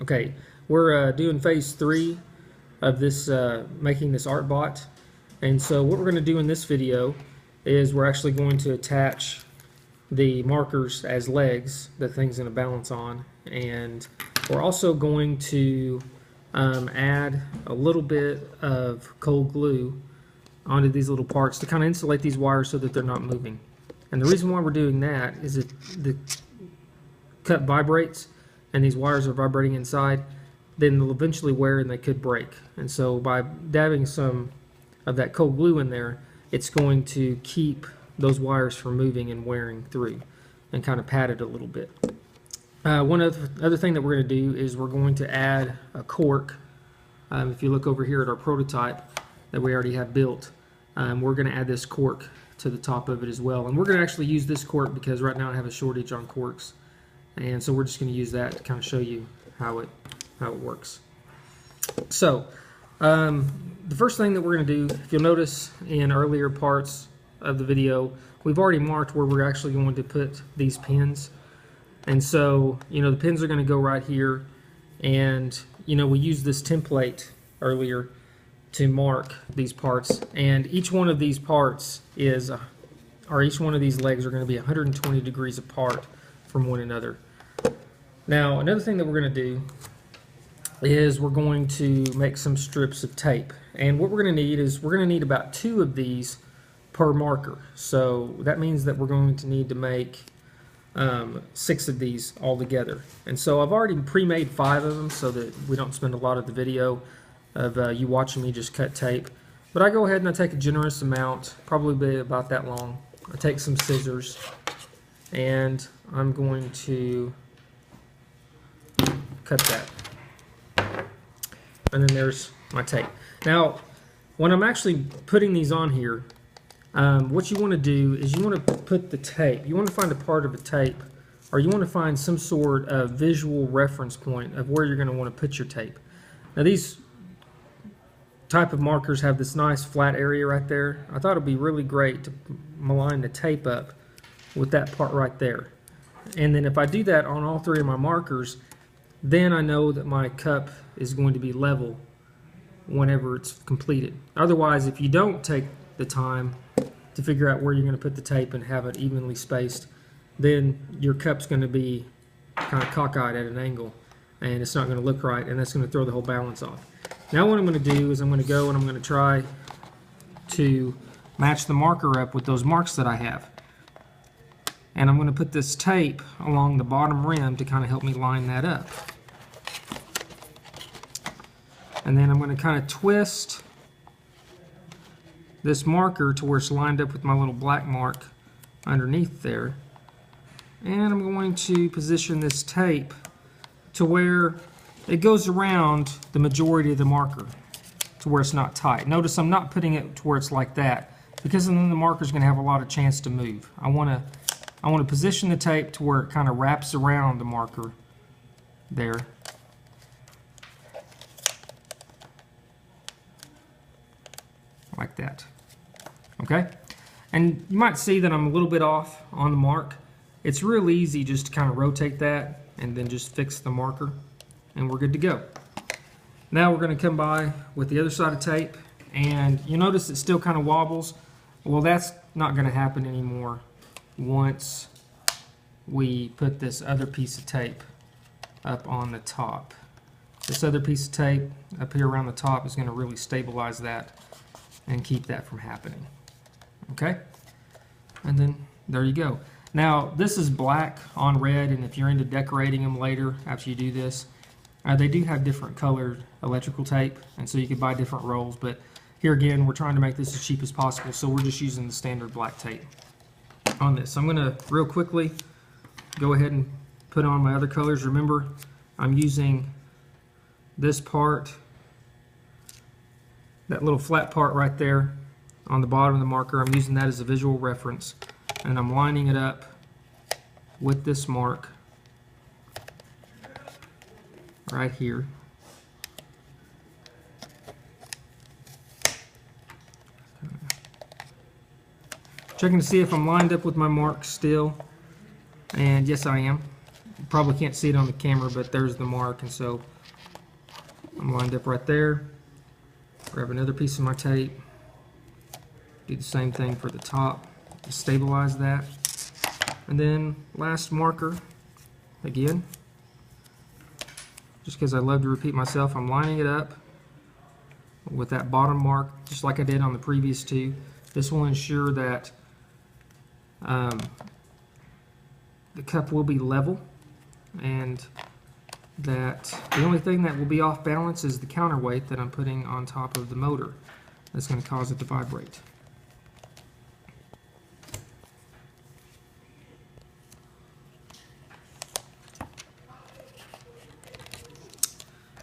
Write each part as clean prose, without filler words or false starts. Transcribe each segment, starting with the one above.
Okay, we're doing phase 3 of this making this art bot, and so what we're going to do in this video is we're actually going to attach the markers as legs that thing's going to balance on, and we're also going to add a little bit of cold glue onto these little parts to kind of insulate these wires so that they're not moving. And the reason why we're doing that is if the cup vibrates and these wires are vibrating inside, then they'll eventually wear and they could break. And so by dabbing some of that cold glue in there, it's going to keep those wires from moving and wearing through and kind of pad it a little bit. One other thing that we're going to do is we're going to add a cork. If you look over here at our prototype that we already have built, we're going to add this cork to the top of it as well. And we're going to actually use this cork because right now I have a shortage on corks. And so we're just going to use that to kind of show you how it works. So the first thing that we're going to do, if you'll notice in earlier parts of the video, we've already marked where we're actually going to put these pins. And so, the pins are going to go right here, and we used this template earlier to mark these parts, and each one of these parts each one of these legs are going to be 120 degrees apart from one another. Now, another thing that we're going to do is we're going to make some strips of tape, and what we're going to need is we're going to need about 2 of these per marker. So that means that we're going to need to make 6 of these all together. And so I've already pre-made 5 of them so that we don't spend a lot of the video of you watching me just cut tape. But I go ahead and I take a generous amount, probably about that long. I take some scissors and I'm going to cut that. And then there's my tape. Now, when I'm actually putting these on here, what you want to do is you want to put the tape, you want to find a part of the tape, or you want to find some sort of visual reference point of where you're going to want to put your tape. Now, these type of markers have this nice flat area right there. I thought it would be really great to align the tape up with that part right there. And then if I do that on all 3 of my markers, then I know that my cup is going to be level whenever it's completed. Otherwise, if you don't take the time to figure out where you're going to put the tape and have it evenly spaced, then your cup's going to be kind of cockeyed at an angle, and it's not going to look right, and that's going to throw the whole balance off. Now what I'm going to do is I'm going to go and I'm going to try to match the marker up with those marks that I have. And I'm going to put this tape along the bottom rim to kind of help me line that up. And then I'm going to kind of twist this marker to where it's lined up with my little black mark underneath there. And I'm going to position this tape to where it goes around the majority of the marker to where it's not tight. Notice I'm not putting it to where it's like that, because then the marker is going to have a lot of chance to move. I want to position the tape to where it kind of wraps around the marker there. Like that. Okay? And you might see that I'm a little bit off on the mark. It's real easy just to kind of rotate that and then just fix the marker, and we're good to go. Now we're going to come by with the other side of tape, and you notice it still kind of wobbles. Well, that's not going to happen anymore once we put this other piece of tape up on the top. This other piece of tape up here around the top is going to really stabilize that and keep that from happening. Okay? And then there you go. Now, this is black on red, and if you're into decorating them later after you do this, they do have different colored electrical tape, and so you could buy different rolls, but here again, we're trying to make this as cheap as possible, so we're just using the standard black tape on this. I'm going to real quickly go ahead and put on my other colors. Remember, I'm using this part, that little flat part right there on the bottom of the marker. I'm using that as a visual reference, and I'm lining it up with this mark right here. Checking to see if I'm lined up with my mark still, and yes I am. probably can't see it on the camera, but there's the mark, and so I'm lined up right there. Grab another piece of my tape. Do the same thing for the top to stabilize that. And then last marker, again, just because I love to repeat myself, I'm lining it up with that bottom mark, just like I did on the previous two. This will ensure that the cup will be level, and that the only thing that will be off balance is the counterweight that I'm putting on top of the motor. That's going to cause it to vibrate.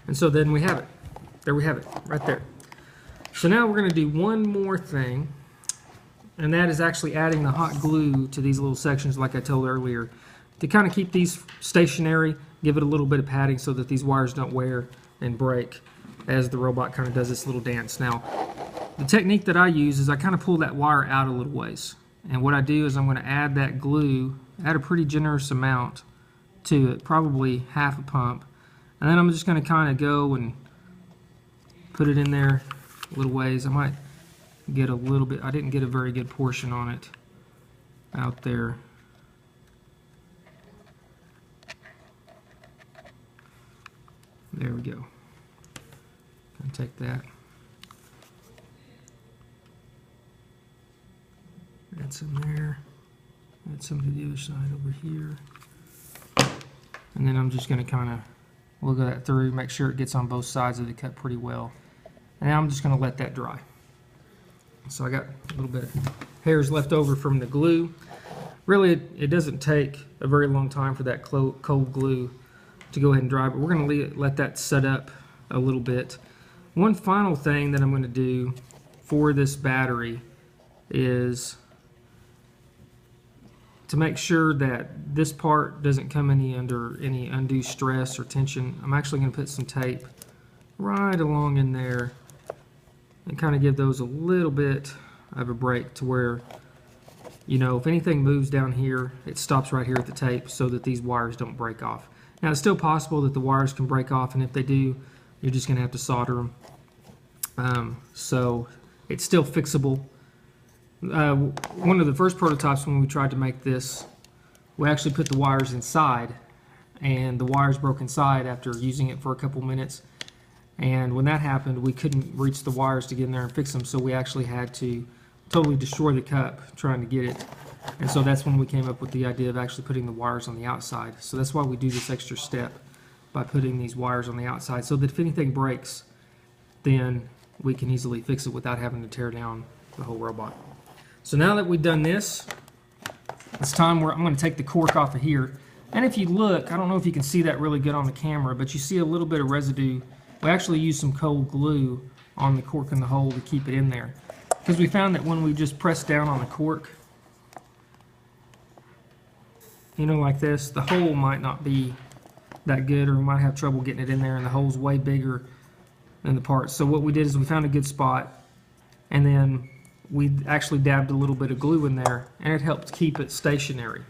And so then we have it. There we have it, right there. So now we're going to do one more thing, and that is actually adding the hot glue to these little sections like I told earlier, to kind of keep these stationary, give it a little bit of padding so that these wires don't wear and break as the robot kind of does this little dance. Now, the technique that I use is I kind of pull that wire out a little ways, and what I do is I'm going to add that glue, add a pretty generous amount to it, probably half a pump, and then I'm just going to kind of go and put it in there a little ways. I might get a little bit, I didn't get a very good portion on it out there. There we go. Gonna take that. Add some there. Add some to the other side over here. And then I'm just gonna kind of wiggle that through, make sure it gets on both sides of the cup pretty well. And now I'm just going to let that dry. So I got a little bit of hairs left over from the glue. Really, it doesn't take a very long time for that cold glue to go ahead and dry, but we're going to let that set up a little bit. One final thing that I'm going to do for this battery is to make sure that this part doesn't come under any undue stress or tension. I'm actually going to put some tape right along in there and kind of give those a little bit of a break to where, you know, if anything moves down here, it stops right here at the tape so that these wires don't break off. Now, it's still possible that the wires can break off, and if they do, you're just going to have to solder them. So it's still fixable. One of the first prototypes when we tried to make this, we actually put the wires inside, and the wires broke inside after using it for a couple minutes. And when that happened, we couldn't reach the wires to get in there and fix them, so we actually had to totally destroy the cup trying to get it. And so that's when we came up with the idea of actually putting the wires on the outside. So that's why we do this extra step by putting these wires on the outside, so that if anything breaks, then we can easily fix it without having to tear down the whole robot. So now that we've done this, it's time where I'm going to take the cork off of here. And if you look, I don't know if you can see that really good on the camera, but you see a little bit of residue. We actually used some cold glue on the cork in the hole to keep it in there, because we found that when we just press down on the cork, you know, like this, the hole might not be that good, or we might have trouble getting it in there, and the hole's way bigger than the parts. So what we did is we found a good spot, and then we actually dabbed a little bit of glue in there, and it helped keep it stationary.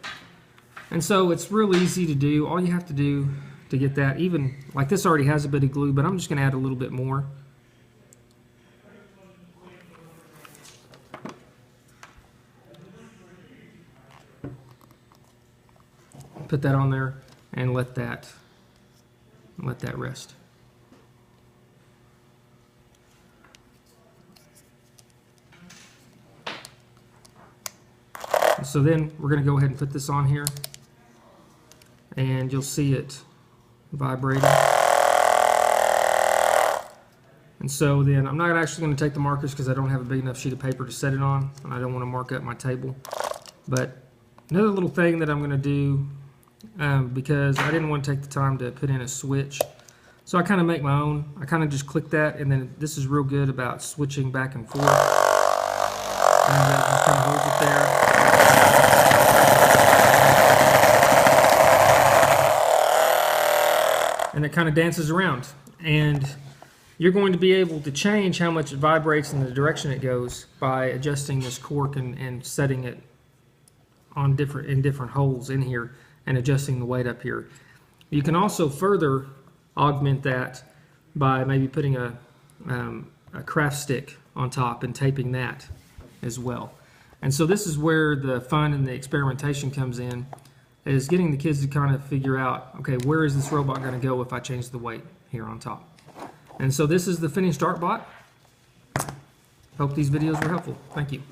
And so it's real easy to do. All you have to do to get that, even like this already has a bit of glue, but I'm just going to add a little bit more. Put that on there and let that rest. So then we're going to go ahead and put this on here, and you'll see it vibrating. And so then I'm not actually going to take the markers because I don't have a big enough sheet of paper to set it on, and I don't want to mark up my table. But another little thing that I'm going to do, because I didn't want to take the time to put in a switch, so I kind of make my own. I kind of just click that, and then this is real good about switching back and forth. And that just kind of holds it there. And it kind of dances around, and you're going to be able to change how much it vibrates and the direction it goes by adjusting this cork and setting it on in different holes in here and adjusting the weight up here. You can also further augment that by maybe putting a craft stick on top and taping that as well. And so this is where the fun and the experimentation comes in, is getting the kids to kind of figure out, okay, where is this robot going to go if I change the weight here on top? And so this is the finished ArtBot. Hope these videos were helpful. Thank you.